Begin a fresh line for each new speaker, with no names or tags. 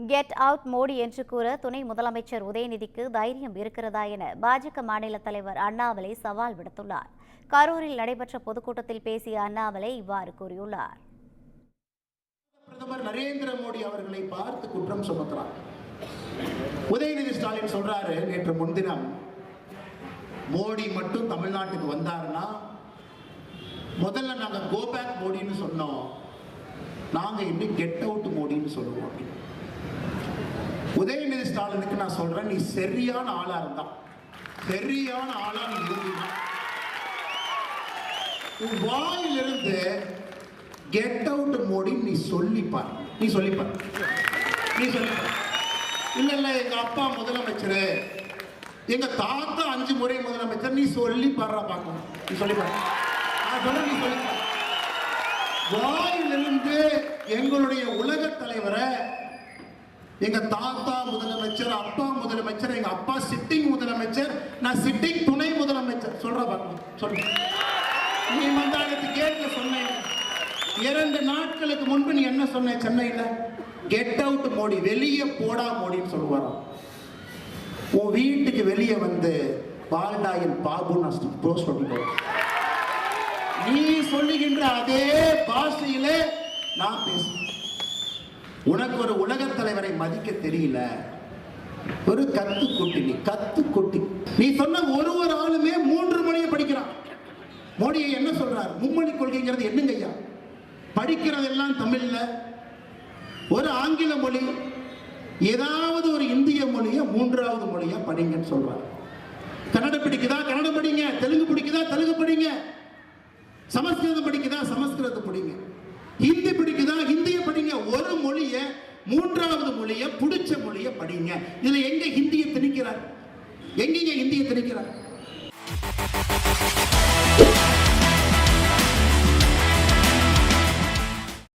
Get out Modi என்று கூற துணை முதலமைச்சர் உதயநிதிக்கு தைரியம் இருக்கிறதா என பாஜக மாநில தலைவர் அண்ணாமலை சவால் விடுத்துள்ளார். கரூரில் நடைபெற்ற பொதுக்கூட்டத்தில் பேசிய அண்ணாமலை இவ்வாறு கூறியுள்ளார்.
பிரதமர் நரேந்திர மோடி அவர்களை பார்த்து குற்றம் சுமத்துறார். உதயநிதி ஸ்டாலின் சொல்றாரு, நேற்று முன்தினம் மோடி மட்டும் தமிழ்நாட்டுக்கு வந்தாருன்னா முதல்ல நாங்க கோ பேக் மோடின்னு சொன்னோம், நாங்க இன்னும் கெட் அவுட் மோடின்னு சொல்லுவோம். உதயநிதி ஸ்டாலினுக்கு நான் சொல்றேன், நீ சரியான ஆளா இருந்தா, சரியான ஆளா நீ இருந்தா உன் வாயிலிருந்து கெட் அவுட் மோடி நீ சொல்லிப்பார். இல்ல எங்க அப்பா முதலமைச்சர், எங்க தாத்தா 5 முறை முதலமைச்சர், நீ சொல்லி பாடுறா பார்க்கணும். நீ சொல்லிப்பாரு. வாயிலிருந்து எங்களுடைய உலக தலைவரை எங்க தாத்தா முதலமைச்சர், அப்பா முதலமைச்சர், எங்க அப்பா சிட்டிங் முதலமைச்சர், நான் சிட்டிங் துணை முதலமைச்சர் சொல்ற பார்க்கணும். சொல்ல நீ மந்தானத்து கேட்க சொன்னேன். 2 நாட்களுக்கு முன்பு நீ என்ன சொன்ன? சென்னையில கெட் அவுட் மோடி, வெளியே போடா மோடின்னு சொல்லுவாராம். உன் வீட்டுக்கு வெளியே வந்து பால்டாயின் பாபு போஸ்ட் பண்ணிக்கோ. நீ சொல்லுகின்ற அதே பாஷையில நான் பேசுறேன். உனக்கு ஒரு உலக தலைவரை மதிக்க தெரியல, ஒரு கத்துக்குட்டி. நீ சொன்ன ஒரு ஆளுமே 3 மொழியை படிக்கிறான். மோடியை என்ன சொல்றார்? மும்மொழி கொள்கைங்கிறது என்னங்க ஐயா? படிக்கிறதெல்லாம் தமிழ்ல, ஒரு ஆங்கில மொழி, ஏதாவது ஒரு இந்திய மொழியை 3வது மொழியா படிங்கன்னு சொல்றாரு. கன்னடம் பிடிக்குதா கன்னடம் படிங்க, தெலுங்கு பிடிக்குதா தெலுங்கு படிங்க, சமஸ்கிருதம் பிடிக்குதா சமஸ்கிருதத்தை படிங்க, ஹிந்தி பிடிக்குதா ஹிந்திய படிங்க. ஒரு மொழிய 3வது மொழிய பிடிச்ச மொழிய படிங்க. இதுல எங்க ஹிந்தியை திணிக்கிறார்? எங்கீங்க ஹிந்தியை திணிக்கிறார்?